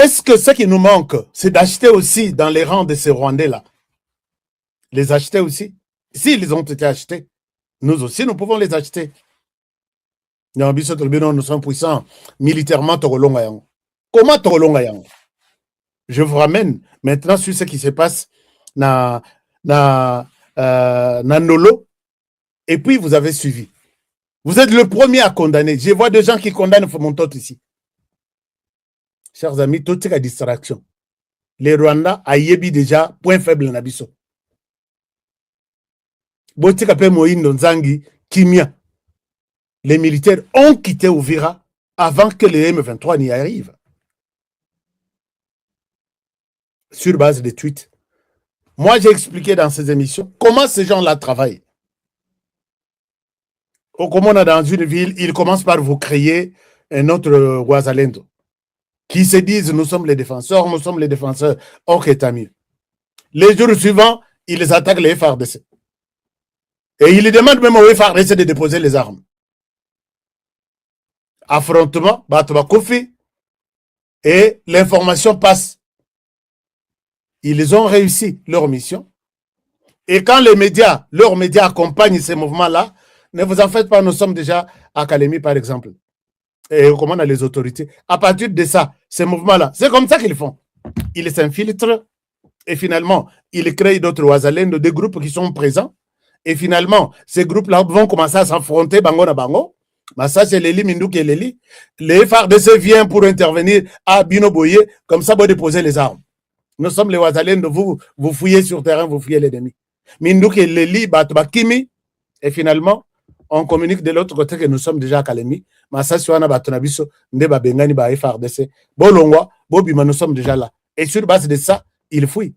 est-ce que ce qui nous manque, c'est d'acheter aussi dans les rangs de ces Rwandais-là? Les acheter aussi? S'ils ont été achetés, nous aussi, nous pouvons les acheter. Nous sommes puissants militairement. Comment Togolonga? Je vous ramène maintenant sur ce qui se passe dans Nolo. Et puis, vous avez suivi. Vous êtes le premier à condamner. Je vois des gens qui condamnent Fomontot ici. Chers amis, toute la distraction. Les Rwandais a yebi déjà point faible nabiso. Botika pe Moïno Nzangi, Kimia. Les militaires ont quitté Ouvira avant que les M23 n'y arrivent. Sur base de tweets. Moi, j'ai expliqué dans ces émissions comment ces gens-là travaillent. Comme on a dans une ville, ils commencent par vous créer un autre Ouazalendo qui se disent nous sommes les défenseurs. Ok, tant mieux. Les jours suivants, ils attaquent les FARDC. Et ils demandent même aux FARDC de déposer les armes. Affrontement, Batouba Kofi, et l'information passe. Ils ont réussi leur mission. Et quand les médias, leurs médias accompagnent ces mouvements-là, ne vous en faites pas, nous sommes déjà à Kalemi, par exemple. Et comment on a les autorités. À partir de ça, ces mouvements-là, c'est comme ça qu'ils font. Ils s'infiltrent et finalement, ils créent d'autres Ouazalendo, des groupes qui sont présents. Et finalement, ces groupes-là vont commencer à s'affronter, bango na bango. Mais ça, c'est Leli Mindouk et Leli. Les FARDC viennent pour intervenir à Bino Boye, comme ça, pour déposer les armes. Nous sommes les Ouazalendo, vous fouillez sur terrain, vous fouillez l'ennemi. Mindouk et Leli, Batbakimi, et finalement, on communique de l'autre côté que nous sommes déjà à Kalemi. Mais ça, c'est un batonabiso, Ndeba Bengani, Ba FARDC. Bolongwa, Bobima, nous sommes déjà là. Et sur base de ça, ils fouillent.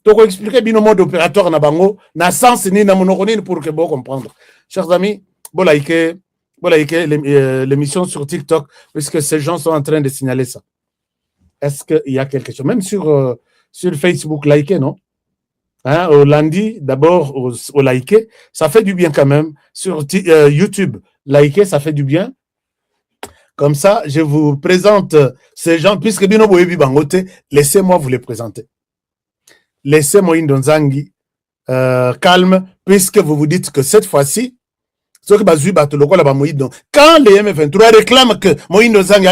Donc, on explique bien le mode opératoire na bango, na sens ni na monoronine pour que vous comprendre. Chers amis, vous likez l'émission sur TikTok, puisque ces gens sont en train de signaler ça. Est-ce qu'il y a quelque chose? Même sur Facebook, likez, non? Hein, au lundi, d'abord, au liker, ça fait du bien quand même. Sur YouTube, liker, ça fait du bien. Comme ça, je vous présente ces gens, puisque Bino Boyebi Bangote, laissez-moi vous les présenter. Laissez Moïndo Nzangi calme, puisque vous vous dites que cette fois-ci, quand les M23 réclament que Moïndo Nzangi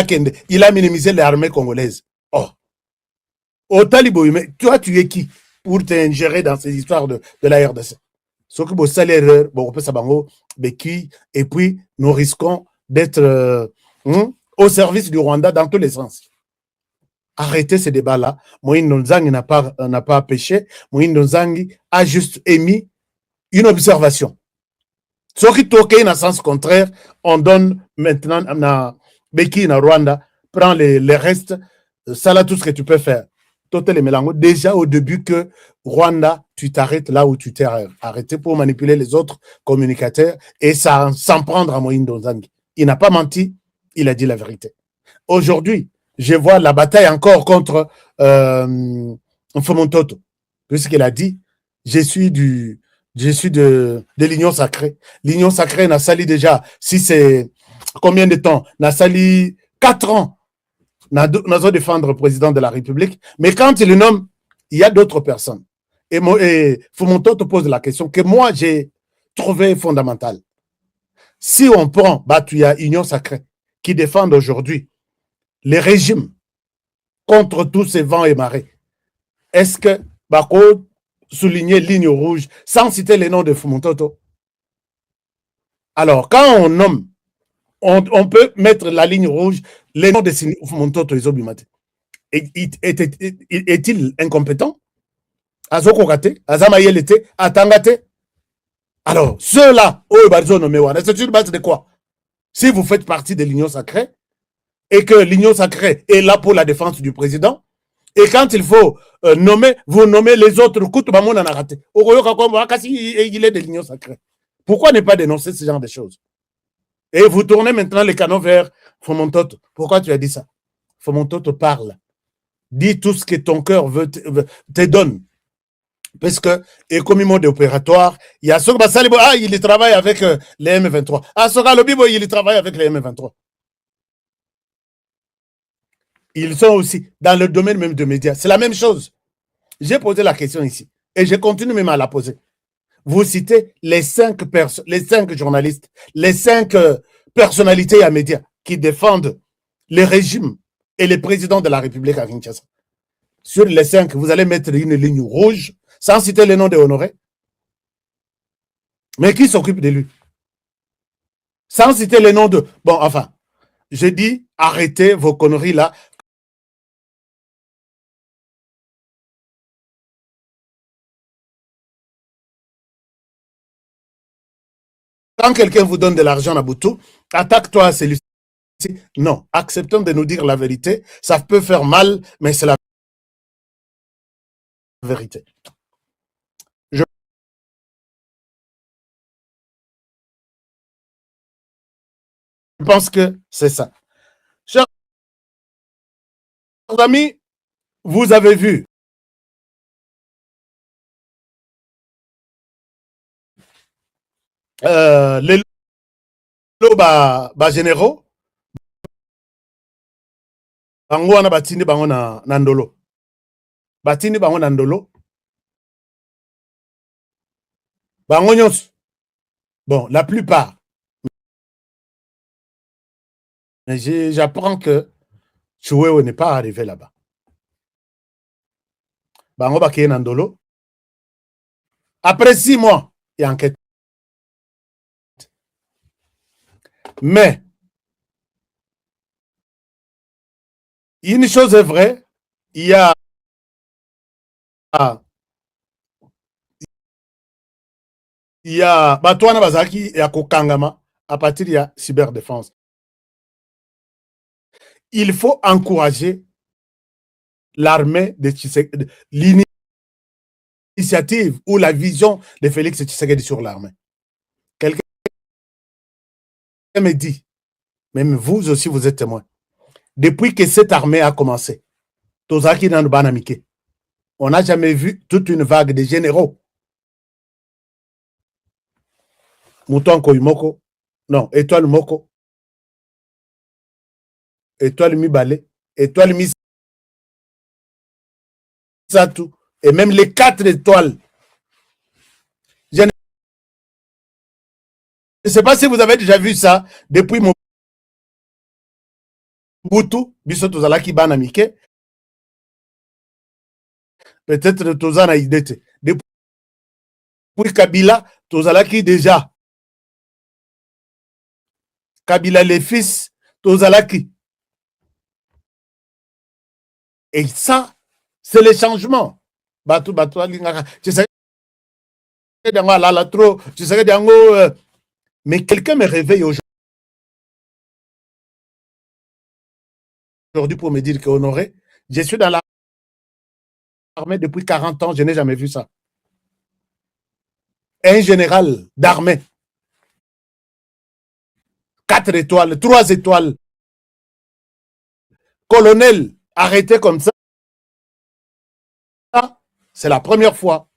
il a minimisé les armées congolaises. Oh, au Talibo, mais toi, tu es qui pour t'ingérer dans ces histoires de la RDC? Ce que vous savez, l'erreur, et puis nous risquons d'être au service du Rwanda dans tous les sens. Arrêtez ce débat-là. Moïndo Nzangi n'a pas péché. Moïndo Nzangi a juste émis une observation. Ce qui toque dans sens contraire, on donne maintenant à Beki na Rwanda, prends les restes, ça là tout ce que tu peux faire. Déjà au début que Rwanda, tu t'arrêtes là où tu t'es arrêté pour manipuler les autres communicateurs et s'en prendre à Moïndo Nzangi. Il n'a pas menti, il a dit la vérité. Aujourd'hui, je vois la bataille encore contre Mfomontoto, puisqu'il a dit je suis de l'Union sacrée. L'Union sacrée n'a sali déjà, si c'est combien de temps? N'a sali 4 ans. Nous allons défendre le président de la République. Mais quand il le nomme, il y a d'autres personnes. Et Mfomontoto pose la question que moi j'ai trouvé fondamentale. Si on prend Batuya Union sacrée qui défendent aujourd'hui les régimes contre tous ces vents et marées, est-ce que Bako souligner ligne rouge sans citer les noms de Mfomontoto? Alors, quand on nomme, on peut mettre la ligne rouge, les noms de Mfomontoto et Zobimate. Est-il incompétent? Azokokate, Azamayelete, Atangate. Alors, ceux-là, c'est sur base de quoi? Si vous faites partie de l'Union sacrée, et que l'Union sacrée est là pour la défense du président, et quand il faut nommer, vous nommez les autres, il est de l'Union sacrée. Pourquoi ne pas dénoncer ce genre de choses? Et vous tournez maintenant les canaux vers Mfomontoto. Pourquoi tu as dit ça? Mfomontoto parle. Dis tout ce que ton cœur te donne. Parce que, et comme il mode opératoire, il y a ceux qui il travaille avec les M23. Ah, ce gars, le Bibo, il travaille avec les M23. Ils sont aussi dans le domaine même de médias. C'est la même chose. J'ai posé la question ici et je continue même à la poser. Vous citez les 5 journalistes, les 5 personnalités à médias qui défendent les régimes et les présidents de la République à Kinshasa. Sur les 5, vous allez mettre une ligne rouge sans citer le nom de Honoré. Mais qui s'occupe de lui? Sans citer le nom de... Bon, enfin, je dis, arrêtez vos conneries là. Quand quelqu'un vous donne de l'argent à Boutou, attaque-toi à celui-ci. Non, acceptons de nous dire la vérité. Ça peut faire mal, mais c'est la vérité. Je pense que c'est ça. Chers amis, vous avez vu les lots généraux, bango wana batindi bango na ndolo. Batindi bango na ndolo. Bango nyonso. Bon, la plupart. Mais j'apprends que Chouéo n'est pas arrivé là-bas. Bango bakeye na ndolo. Après 6 mois, il y a enquête. Mais une chose est vraie, il y a bato wana bazalaki ya kokangama à partir de la cyberdéfense. Il faut encourager l'armée de Tshisekedi, l'initiative ou la vision de Félix Tshisekedi sur l'armée. Quelqu'un me dit, même vous aussi vous êtes témoin, depuis que cette armée a commencé, Tozaki dans le Banamike, on n'a jamais vu toute une vague de généraux. Mouton Koimoko, non, Étoile Moko, Étoile Mibale, Étoile Misatou, et même les 4 étoiles. Je ne sais pas si vous avez déjà vu ça depuis Mobutu, biso tozalaki bana mike. Peut-être tozana idée. Depuis Kabila, tozalaki déjà. Kabila les fils, tozalaki. Et ça, c'est le changement. Batou, tu sais, trop, tu sais, mais quelqu'un me réveille aujourd'hui pour me dire qu'Honoré, je suis dans l'armée depuis 40 ans, je n'ai jamais vu ça. Un général d'armée, 4 étoiles, 3 étoiles, colonel arrêté comme ça, c'est la première fois.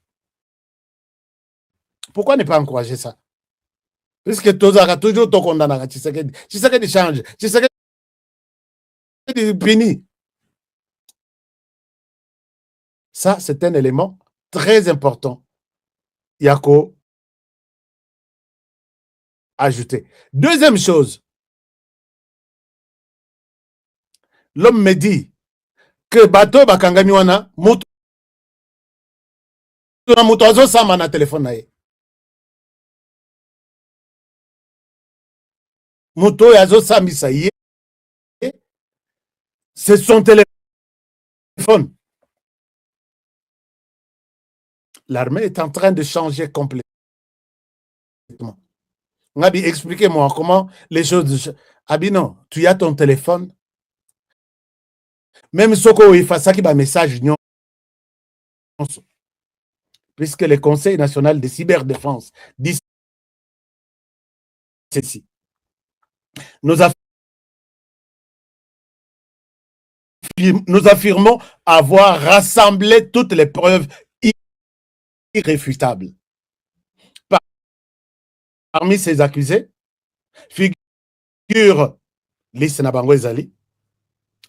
Pourquoi ne pas encourager ça? Puisque Tozara toujours to condamné. Tshisekedi change. Tshisekedi puni. Ça, c'est un élément très important. Yako ajouté. Deuxième chose, l'homme me dit que bateau bakangami wana mutu na mutu azosamba na telefone na ye. Mutu oyo azosambisa ye, c'est son téléphone. L'armée est en train de changer complètement. Ngabi, expliquez-moi comment les choses... Abi non, tu as ton téléphone. Même Soko il fait ça qui va message puisque le Conseil national de cyberdéfense dit ceci. Nous affirmons avoir rassemblé toutes les preuves irréfutables. Parmi ces accusés figure Lise Nabango Ezali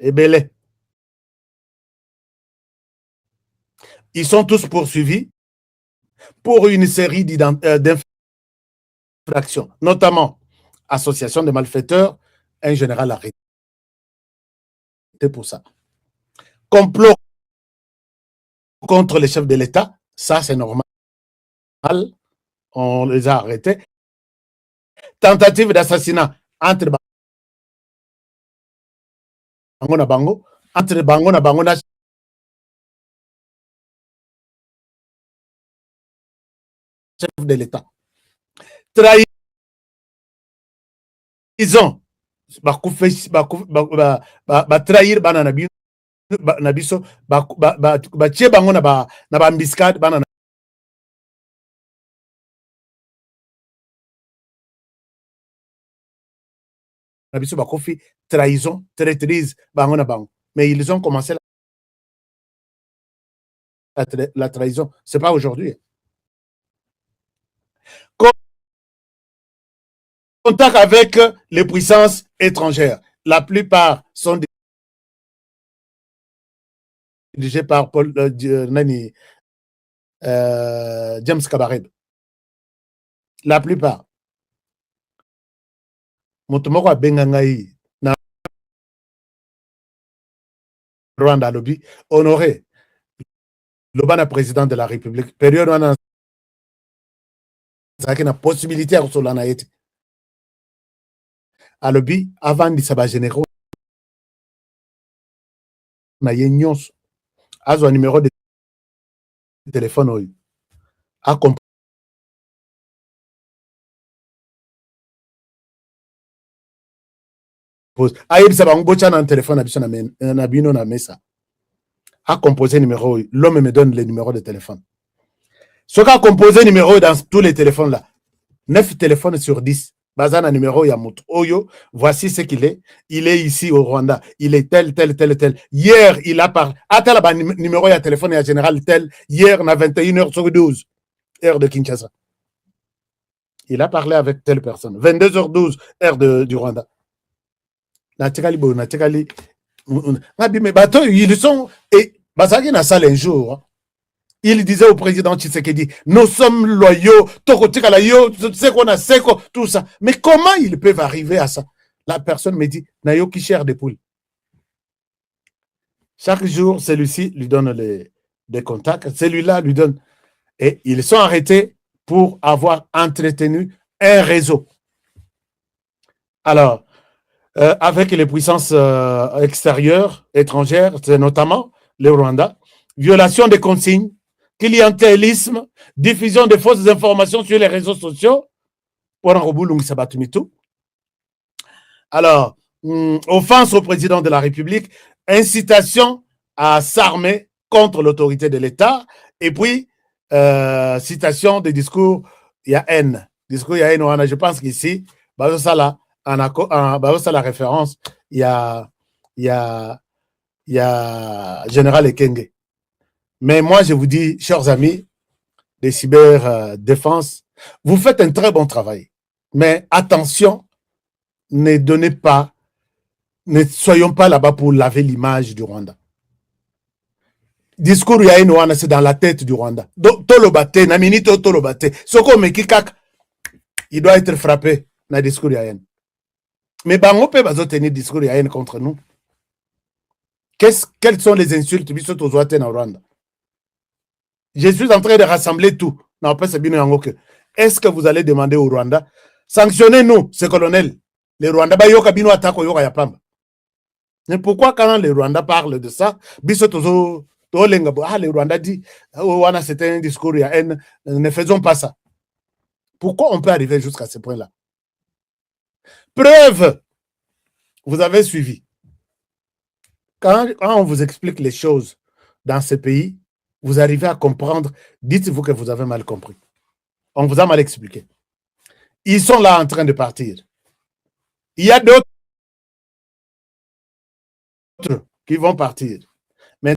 et Belé. Ils sont tous poursuivis pour une série d'infractions, notamment association de malfaiteurs, un général arrêté pour ça. Complot contre les chefs de l'État, ça c'est normal, on les a arrêtés. Tentative d'assassinat entre bango na bango, entre bango na bango na chef de l'État. Trahison, trahir bana na biso, batie bango na ba embuscade bana na biso bakufi, trahison, traîtrise bango na bango. Mais ils ont commencé la trahison, c'est pas aujourd'hui. Contact avec les puissances étrangères. La plupart sont dirigés par Paul James Kabarebe. La plupart. Motomoko abenga ngai na Rwanda lobby honoré le président de la République. Période wana zaki na possibilité ya kosolana ete. Alobi avant de saba généraux na ye nyonso azwa numéro de téléphone oyo a compris ayebisa bango botya na téléphone na biso na bino na mesa a composé numéro oyo. L'homme me donne le numéro de téléphone. Ce qu'a composé numéro dans tous les téléphones là, 9 téléphones sur 10 bazana numéro ya moto oyo, voici ce qu'il est. Il est ici au Rwanda, il est tel. Hier il a parlé atala ba numéro ya téléphone ya général tel, hier na 21h sur 12 heure de Kinshasa, il a parlé avec telle personne, 22h12 heure du Rwanda. Ils sont et bazaki na salle un jour. Il disait au président Tshisekedi, nous sommes loyaux, tout ça. Mais comment ils peuvent arriver à ça? La personne me dit, Nayo qui cherche des poules. Chaque jour, celui-ci lui donne des contacts, celui-là lui donne. Et ils sont arrêtés pour avoir entretenu un réseau. Alors, avec les puissances extérieures, étrangères, c'est notamment le Rwanda, violation des consignes, clientélisme, diffusion de fausses informations sur les réseaux sociaux. Alors, offense au président de la République, incitation à s'armer contre l'autorité de l'État, et puis citation des discours, il y a haine. Discours, il y a haine, je pense qu'ici, ça là, la référence, il y a Général Ekenge. Mais moi, je vous dis, chers amis des cyberdéfense, vous faites un très bon travail. Mais attention, ne soyons pas là-bas pour laver l'image du Rwanda. Discours ya inoana, c'est dans la tête du Rwanda. Tolobate, naminito tolobate. Soko mekikak, il doit être frappé na discours ya haine. Mais bango peut pas tenir discours ya haine contre nous. Quelles sont les insultes biso tozoate na Rwanda? Je suis en train de rassembler tout. Est-ce que vous allez demander au Rwanda, sanctionnez-nous, ce colonel. Les Rwandais, mais pourquoi quand les Rwandais parlent de ça, les Rwandais disent, c'était un discours, ne faisons pas ça. Pourquoi on peut arriver jusqu'à ce point-là? Preuve, vous avez suivi. Quand on vous explique les choses dans ce pays, vous arrivez à comprendre, dites-vous que vous avez mal compris. On vous a mal expliqué. Ils sont là en train de partir. Il y a d'autres qui vont partir. Mais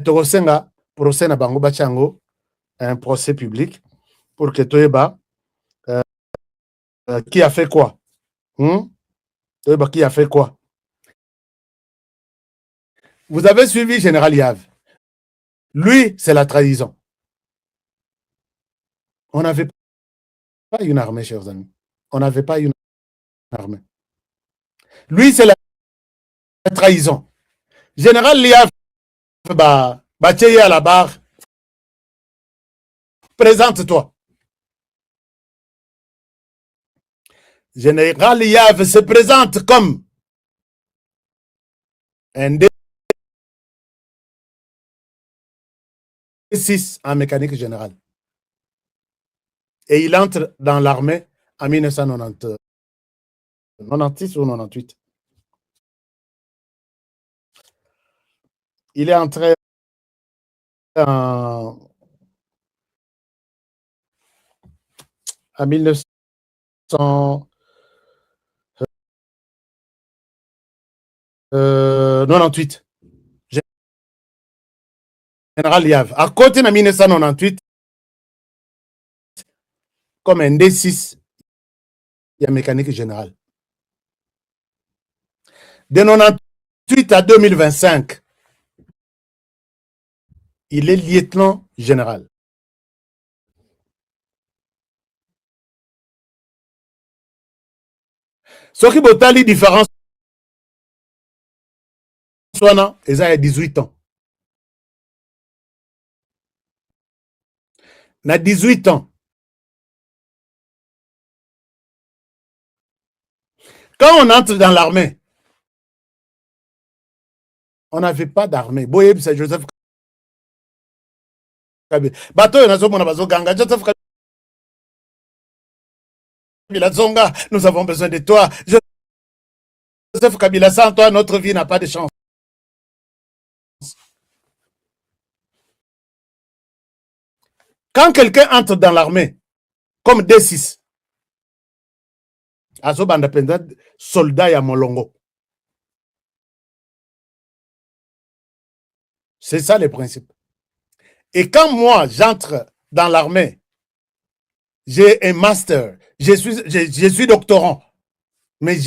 Togosenga, procès na bango bachango, un procès public pour que Toyeba qui a fait quoi? Toyeba qui a fait quoi? Vous avez suivi Général Yav. Lui, c'est la trahison. On n'avait pas une armée, chers amis. On n'avait pas une armée. Lui, c'est la trahison. Général Yav, bah, à la barre. Présente-toi. Général Yav se présente comme un D6 en mécanique générale. Et il entre dans l'armée en 1996 ou 98. Il est entré en 1998. Général Yav. À côté de 1998, comme un D6, il y a mécanique générale. De 98 à 2025, il est lieutenant général. Ce qui est la différence, il a 18 ans. Il a 18 ans. Quand on entre dans l'armée, on n'avait pas d'armée. Boyeb, c'est Joseph Kabila. Bateau, Joseph Kabila Zonga, nous avons besoin de toi. Joseph Kabila, sans toi, notre vie n'a pas de chance. Quand quelqu'un entre dans l'armée, comme D6, soldat à Molongo. C'est ça le principe. Et quand moi, j'entre dans l'armée, j'ai un master, je suis doctorant, mais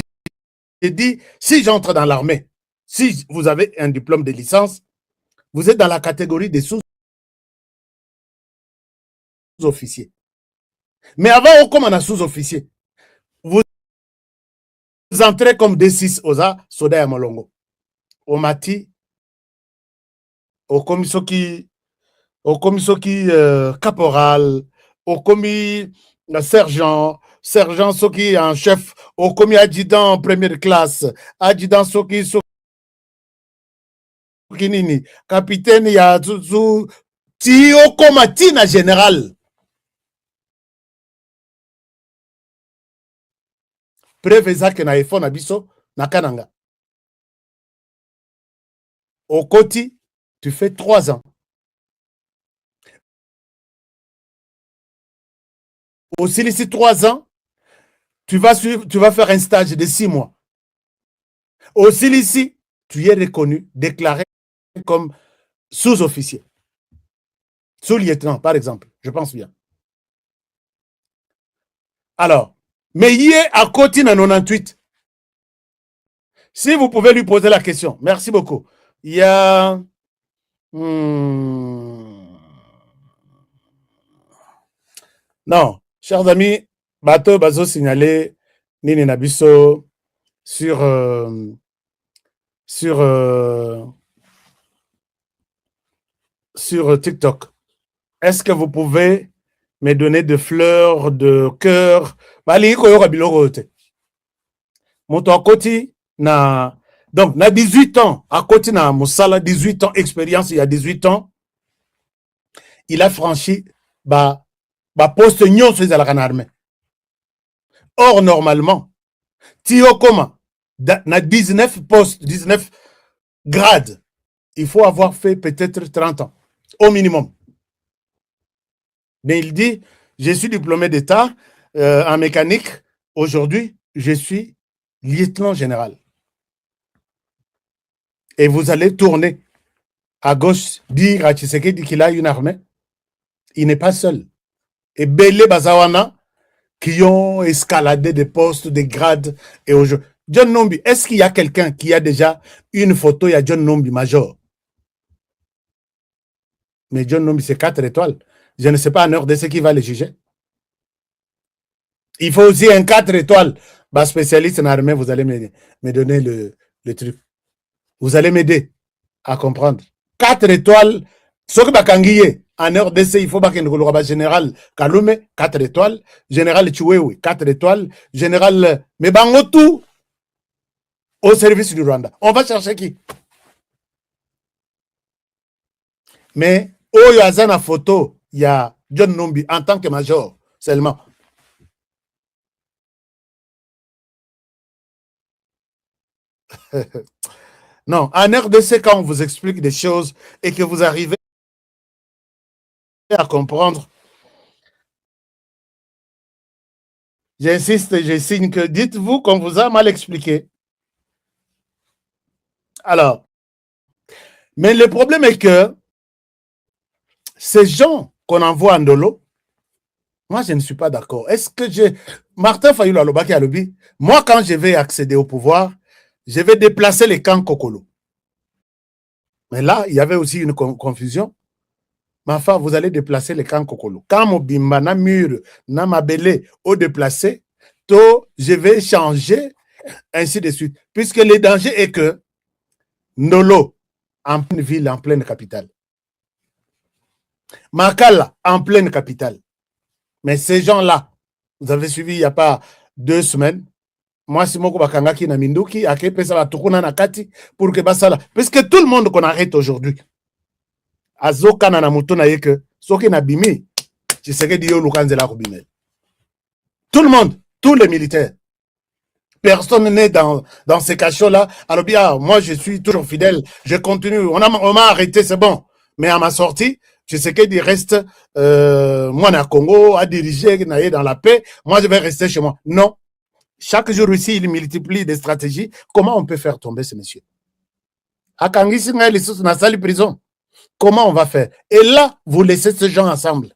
j'ai dit, si j'entre dans l'armée, si vous avez un diplôme de licence, vous êtes dans la catégorie des sous-officiers. Mais avant, comme on a sous-officier, vous entrez comme D6 Oza, Soda ya Molongo. Au Mati, au Komisoki, caporal, au commis sergent, Soki en chef, au commis adjudant en première classe, adjudant Soki Nini, capitaine ya Zuzu, Tio Komatina général. Preuve ezake na efo na biso na kananga. Au Koti, tu fais 3 ans. Au Silici, 3 ans, tu vas faire un stage de 6 mois. Au Silici, tu es reconnu, déclaré comme sous-officier. Sous-lieutenant, par exemple. Je pense bien. Alors, mais il est à côté de 98. Si vous pouvez lui poser la question. Merci beaucoup. Il y a... Non, chers amis, Bateau Bazo signalé Nini Nabiso sur TikTok. Est-ce que vous pouvez me donner des fleurs de cœur? Donc, na 18 ans, à côté na Moussala, 18 ans, expérience, il y a 18 ans, il a franchi poste nyon sur la armée. Or, normalement, Tio Koma, na 19 postes, 19 grades, il faut avoir fait peut-être 30 ans, au minimum. Mais il dit, je suis diplômé d'État en mécanique. Aujourd'hui, je suis lieutenant général. Et vous allez tourner à gauche, dire à Tshisekedi qu'il a une armée. Il n'est pas seul. Et Bele Bazawana, qui ont escaladé des postes, des grades. Et aujourd'hui, John Nombi, est-ce qu'il y a quelqu'un qui a déjà une photo, il y a John Nombi major? Mais John Nombi, c'est 4 étoiles. Je ne sais pas en RDC qui va les juger. Il faut aussi un 4 étoiles. Bah, spécialiste en armée, vous allez me donner le truc. Vous allez m'aider à comprendre. 4 étoiles, ce que Bakangiye, en RDC, il faut que le général Kalume, 4 étoiles, général Chiwewe, 4 étoiles, général Mebangotu, au service du Rwanda. On va chercher qui? Mais, il y a une photo, il y a John Nombi en tant que major, seulement. Non, en RDC, quand on vous explique des choses et que vous arrivez à comprendre, j'insiste, je signe que dites-vous qu'on vous a mal expliqué. Alors, mais le problème est que ces gens qu'on envoie en Ndolo, moi, je ne suis pas d'accord. Est-ce que j'ai... Martin Fayulu Alobaki Alobi, moi, quand je vais accéder au pouvoir, je vais déplacer les camps Kokolo. Mais là, il y avait aussi une confusion. Ma femme, vous allez déplacer les camps Kokolo. Quand Mobimba, Namur, Namabele, au déplacé, je vais changer, ainsi de suite. Puisque le danger est que Ndolo, en pleine ville, en pleine capitale. Makala, en pleine capitale. Mais ces gens-là, vous avez suivi il n'y a pas 2 semaines, moi, si moko bakangaki na minduki, akepesa la tukuna na kati, pour que basala. Puisque tout le monde qu'on arrête aujourd'hui, azoka na mutuna yeke, soki na bimi, tu sais que Dio Lukanzela Rubimel. Tout le monde, tous les militaires. Personne n'est dans ces cachots-là. Alors bien, moi, je suis toujours fidèle. Je continue. On m'a arrêté, c'est bon. Mais à ma sortie, je sais qu'il reste, moi, na Congo, à diriger, dans la paix. Moi, je vais rester chez moi. Non. Chaque jour ici, il multiplie des stratégies. Comment on peut faire tomber ce monsieur? À Kangisi, na salle prison. Comment on va faire? Et là, vous laissez ces gens ensemble.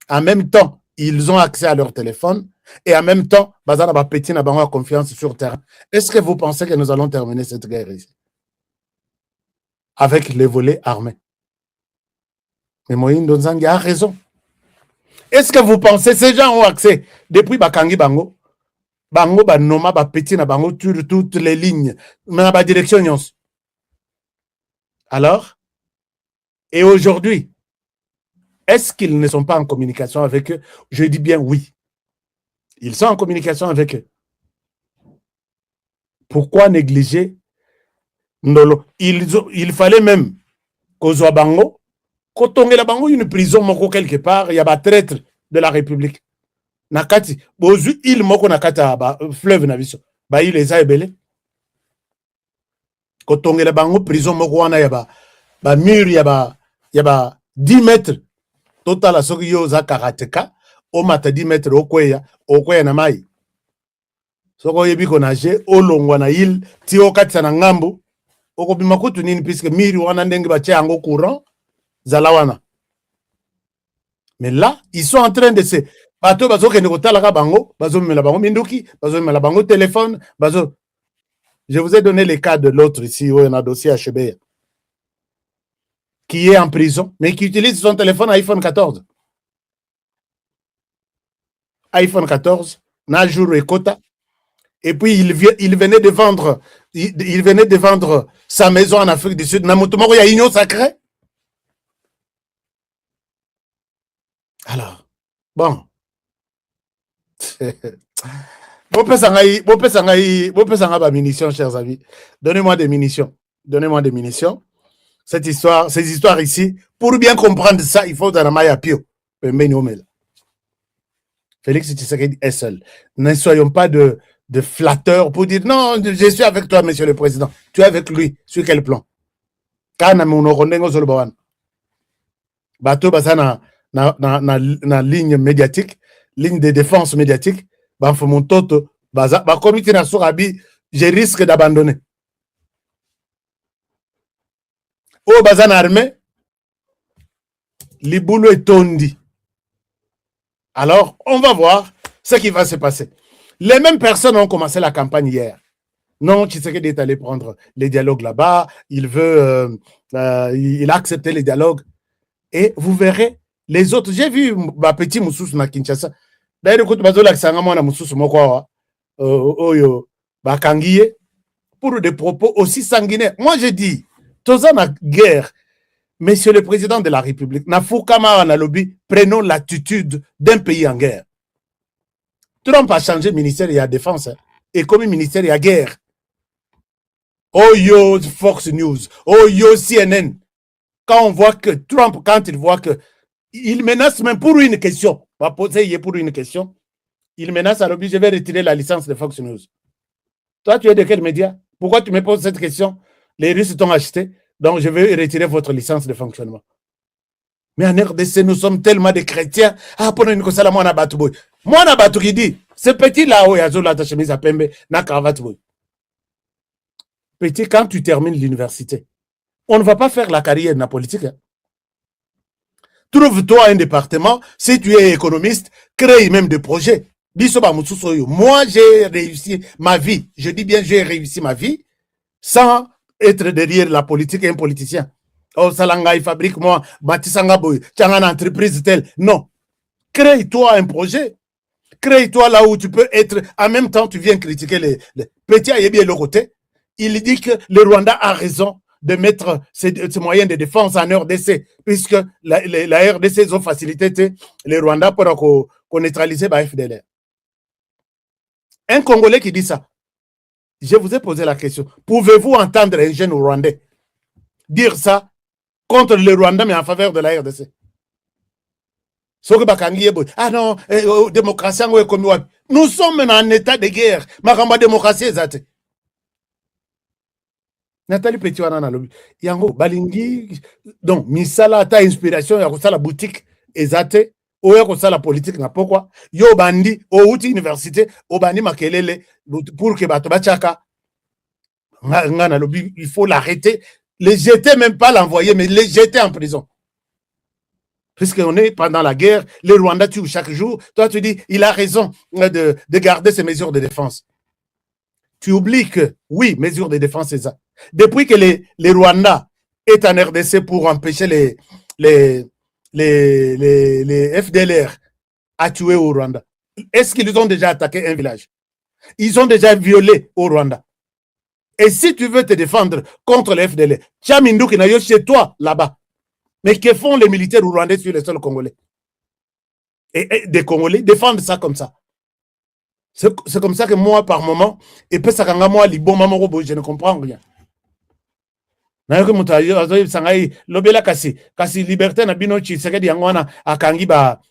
En même temps, ils ont accès à leur téléphone. Et en même temps, Bazana va péter na bango confiance sur terrain. Est-ce que vous pensez que nous allons terminer cette guerre ici? Avec les volets armés. Mais Moïse Ndonzangi a raison. Est-ce que vous pensez que ces gens ont accès depuis Bakangi Bango? Bango, Banoma, Bapeti, na Bango, toutes les lignes, mais la direction. Alors, et aujourd'hui, est-ce qu'ils ne sont pas en communication avec eux? Je dis bien oui. Ils sont en communication avec eux. Pourquoi négliger Ndolo? Il fallait même qu'aux Bango, quand on est là, une prison quelque part, il y a des traîtres de la République. Nakati, bozu il moko nakata ba fleuve na biso. Ba il les a ebele. Quand on est là, prison moko wana ya ba mur ya ba 10 mètres. Total a soki yo za karateka, o mata 10 mètres okweya na mai. Soko yebi ko nage, o longwa na il, ti o katisa na ngambo, oko bima kutu nini puisque miri wana ndenge ba tia yango courant, zalawana. Mais là, ils sont en train de se... Bato bazo kende kotalaka bango, bazo mela bango minduki, bazo mela bango téléphone, bazo... Je vous ai donné les cas de l'autre ici, où on a dossier à Chebeya, qui est en prison, mais qui utilise son téléphone iPhone 14. iPhone 14, Najuru et Kota. Et puis, il venait de vendre sa maison en Afrique du Sud. Namutumoro, il y a union sacrée. Alors, bon. Munitions, chers amis. Donnez-moi des munitions. Donnez-moi des munitions. Ces histoires ici, pour bien comprendre ça, il faut dans la maille à Pio. Félix Tshisekedi est seul. Ne soyons pas de flatteurs pour dire non, je suis avec toi, monsieur le président. Tu es avec lui. Sur quel plan? Kana munorondengo zolbawan. Bato basana na ligne médiatique, ligne de défense médiatique. Banfo mon toto, ba comité na sorabi, je risque d'abandonner. Oh bazana armée, Liboulo est tondi. Alors, on va voir ce qui va se passer. Les mêmes personnes ont commencé la campagne hier. Non, Tshisekedi est allé prendre les dialogues là-bas. Il a accepté les dialogues. Et vous verrez les autres. J'ai vu ma petit Moussous na Kinshasa. D'ailleurs, écoute, pour des propos aussi sanguinaires. Moi, je dis, tous en guerre, Monsieur le Président de la République, prenons l'attitude d'un pays en guerre. Trump a changé ministère et la défense, et comme ministère et la guerre. Oh yo, Fox News, oh yo, CNN. Quand on voit que Trump, quand il voit que il menace même pour une question, on va poser pour une question, il menace à l'objet, je vais retirer la licence de Fox News. Toi, tu es de quel média? Pourquoi tu me poses cette question? Les Russes t'ont acheté, donc je vais retirer votre licence de fonctionnement. Mais en RDC, nous sommes tellement de chrétiens. Ah, pour une chose, moi, na batu boy. Moi, na batu qui dit, ce petit là-haut, il y a la chemise à pembe, na cravate boy. Petit, quand tu termines l'université, on ne va pas faire la carrière de la politique. Hein. Trouve-toi un département, si tu es économiste, crée même des projets. Moi, j'ai réussi ma vie. Je dis bien, j'ai réussi ma vie sans être derrière la politique et un politicien. Oh, Salanga, il fabrique moi, Batisanga Boy, tu as une entreprise telle. Non. Crée-toi un projet. Crée-toi là où tu peux être. En même temps, tu viens critiquer les petits à bien le côté. Il dit que le Rwanda a raison de mettre ces moyens de défense en RDC, puisque la RDC ont facilité les Rwandais pour qu'on neutralise la FDLR. Un Congolais qui dit ça, je vous ai posé la question, pouvez-vous entendre un jeune Rwandais dire ça contre le Rwanda, mais en faveur de la RDC? Ah non, démocratie, nous sommes en état de guerre. Ma démocratie est Nathalie Petiwana na lobi. Yango balingi donc misala ta inspiration ya kosala boutique ezate oya kosala politique na pourquoi yo bandi outi université obandi makelele pour que bato bachaka nga na lobi il faut l'arrêter, les jeter, même pas l'envoyer mais les jeter en prison. Puisqu'on est pendant la guerre, les Rwandais tuent chaque jour. Toi tu dis il a raison de garder ses mesures de défense. Tu oublies que, oui, mesures de défense, c'est ça. Depuis que les Rwandais est en RDC pour empêcher les FDLR à tuer au Rwanda, est-ce qu'ils ont déjà attaqué un village? Ils ont déjà violé au Rwanda. Et si tu veux te défendre contre les FDLR, Tchamindu qui n'a chez toi là-bas. Mais que font les militaires rwandais sur les sols congolais? Et des Congolais défendent ça comme ça. C'est comme ça que moi, par moment, et puis ça, quand moi, je ne comprends rien. Lobela kasi liberté na bino Tshisekedi yangwana akangi ba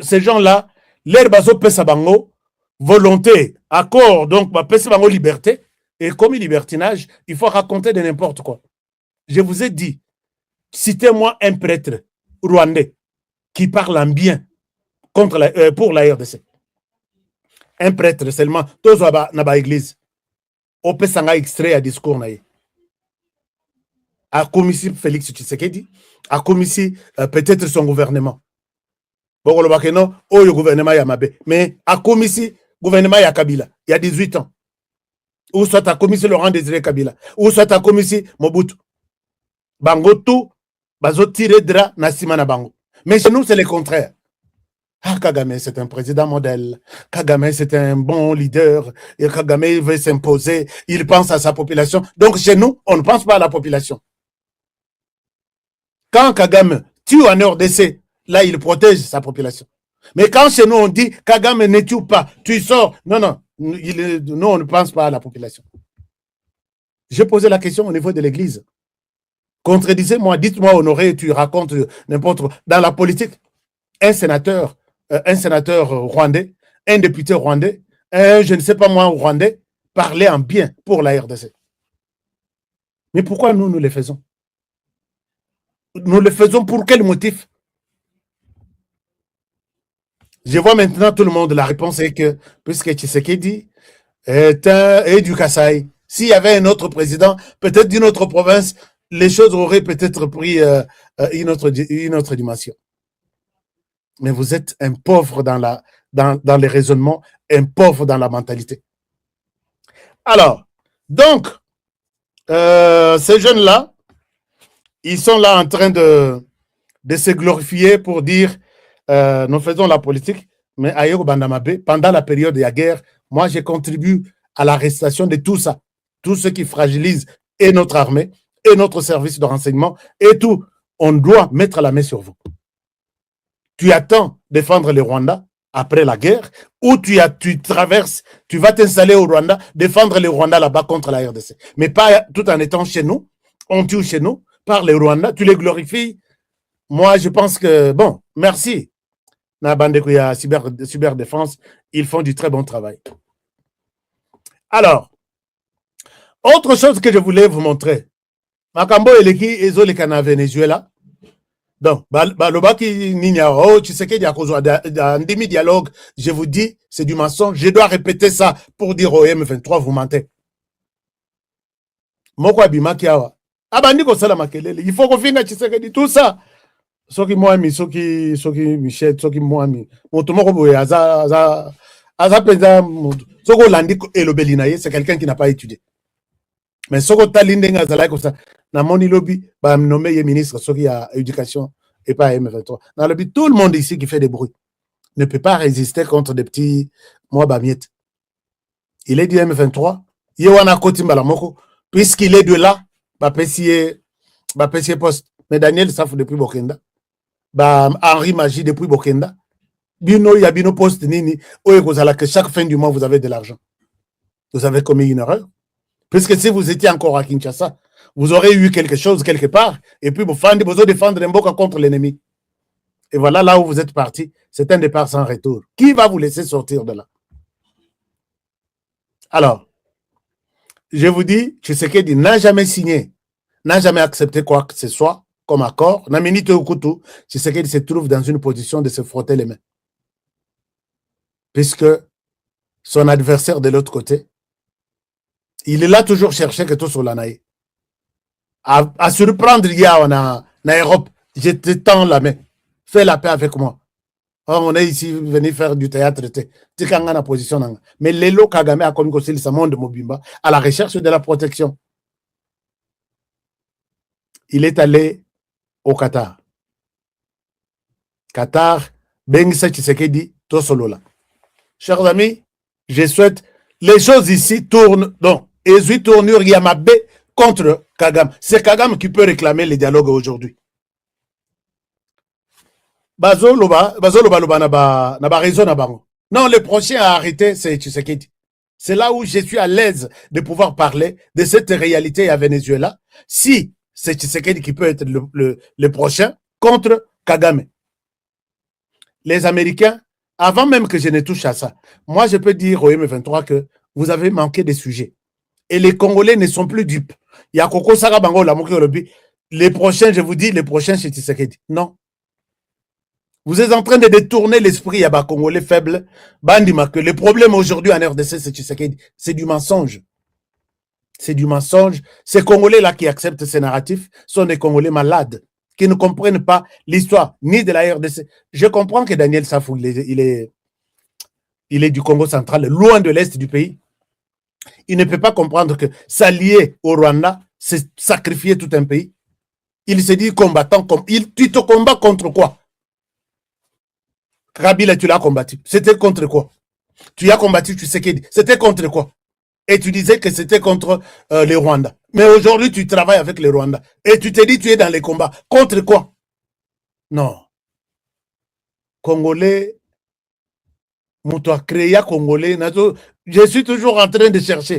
ces gens-là, leur bazo pesa bango volonté, accord, donc ba pesa bango liberté, et comme libertinage, il faut raconter de n'importe quoi. Je vous ai dit, citez-moi un prêtre rwandais qui parle en bien contre pour la RDC. Un prêtre seulement, tous dans la église. On peut s'en extrait à discours. A commissi Félix Tshisekedi, a commissi peut-être son gouvernement. Bon, le gouvernement Yamabe, mais a commissi gouvernement ya Kabila, il y a 18 ans. Ou soit a commissi Laurent Désiré Kabila, ou soit a commissi Mobutu. Bango tout, bazo tiré dra nasima na bango. Mais chez nous, c'est le contraire. Ah, Kagame, c'est un président modèle. Kagame, c'est un bon leader. Et Kagame, il veut s'imposer. Il pense à sa population. Donc, chez nous, on ne pense pas à la population. Quand Kagame tue en RDC, là, il protège sa population. Mais quand chez nous, on dit Kagame ne tue pas, tu sors. Non, non. Nous, on ne pense pas à la population. J'ai posé la question au niveau de l'église. Contredisez-moi, dites-moi, Honoré, tu racontes n'importe quoi. Dans la politique, un sénateur rwandais, un député rwandais, je ne sais pas moi, rwandais, parlait en bien pour la RDC. Mais pourquoi nous le faisons? Nous le faisons pour quel motif? Je vois maintenant tout le monde, la réponse est que, puisque Tshisekedi est du Kasaï, s'il y avait un autre président, peut-être d'une autre province, les choses auraient peut-être pris une autre dimension. Mais vous êtes un pauvre dans les raisonnements, un pauvre dans la mentalité. Alors, donc, ces jeunes-là, ils sont là en train de se glorifier pour dire nous faisons la politique, mais Ayoko Bandamabe, pendant la période de la guerre, moi, j'ai contribué à l'arrestation de tout ça, tout ce qui fragilise et notre armée, et notre service de renseignement, et tout. On doit mettre la main sur vous. Tu attends défendre le Rwanda après la guerre, ou tu traverses, tu vas t'installer au Rwanda, défendre le Rwanda là-bas contre la RDC. Mais pas tout en étant chez nous, on tue chez nous, par les Rwandais, tu les glorifies. Moi, je pense que, bon, merci. Nabandekuya Cyberdéfense, ils font du très bon travail. Alors, autre chose que je voulais vous montrer. Makambo eleki ezoleka na Venezuela. Donc, balobaki ninya oh Tshisekedi akozwa ndimi dialogue, je vous dis, c'est du mensonge. Je dois répéter ça pour dire au M23 vous mentez. Moko abimaki awa. Abandi ko sala makelele. Il faut qu'on finisse Tshisekedi tout ça. Soki mwami, soki Michel, soki mwami. Moto moko boye aza penza moto. Soko landi elobeli na ye, c'est quelqu'un qui n'a pas étudié. Mais soko talinde ngazala comme ça. Na moni lobby, ba nommé ministre soki à éducation et pas M23. Dans le but, tout le monde ici qui fait des bruits ne peut pas résister contre des petits moi bamiette. Il est du M23, Yewana Kotimba Moko, puisqu'il est de là, ba pessier poste. Mais Daniel Safou depuis Bokenda, ba Henri Magie depuis Bokenda. Bino ya bino poste nini, que chaque fin du mois vous avez de l'argent. Vous avez commis une erreur. Puisque si vous étiez encore à Kinshasa, vous aurez eu quelque chose quelque part, et puis vous défendre Mboka contre l'ennemi. Et voilà là où vous êtes parti. C'est un départ sans retour. Qui va vous laisser sortir de là? Alors, je vous dis, Tshisekedi n'a jamais signé, n'a jamais accepté quoi que ce soit comme accord. Naminite Okutu, Tshisekedi se trouve dans une position de se frotter les mains. Puisque son adversaire de l'autre côté, il est là toujours chercher que tout sur la naïe. À surprendre il y a en Europe, je te tends la main. Fais la paix avec moi. Oh, on est ici venu faire du théâtre. Position. Mais Lelo Kagame a commis aussi le monde Mobimba à la recherche de la protection. Il est allé au Qatar. Qatar, Bengisa Tshisekedi, Tosolola. Chers amis, je souhaite les choses ici tournent. Donc, Ezui tournure Yamabe contre Kagame. C'est Kagame qui peut réclamer les dialogues aujourd'hui. Bazoloba na ba raison na bango. Non, le prochain à arrêter, c'est Tshisekedi. C'est là où je suis à l'aise de pouvoir parler de cette réalité à Venezuela. Si c'est Tshisekedi qui peut être le prochain contre Kagame. Les Américains, avant même que je ne touche à ça, moi je peux dire au M23 que vous avez manqué des sujets. Et les Congolais ne sont plus dupes. Il y a Koko Saga Bango, la Moki, les prochains, je vous dis, les prochains c'est Tshisekedi. Non. Vous êtes en train de détourner l'esprit à bas Congolais faibles. Bandima, que le problème aujourd'hui en RDC, c'est Tshisekedi. C'est du mensonge. C'est du mensonge. Ces Congolais-là qui acceptent ces narratifs sont des Congolais malades, qui ne comprennent pas l'histoire ni de la RDC. Je comprends que Daniel Safou, il est du Congo central, loin de l'Est du pays. Il ne peut pas comprendre que s'allier au Rwanda, c'est sacrifier tout un pays. Il se dit combattant, tu te combats contre quoi? Kabila, tu l'as combattu. C'était contre quoi? Tu as combattu Tshisekedi. C'était contre quoi? Et tu disais que c'était contre les Rwandais. Mais aujourd'hui, tu travailles avec les Rwandais. Et tu te dis tu es dans les combats. Contre quoi? Non. Congolais, Moutoua créé Congolais. Je suis toujours en train de chercher.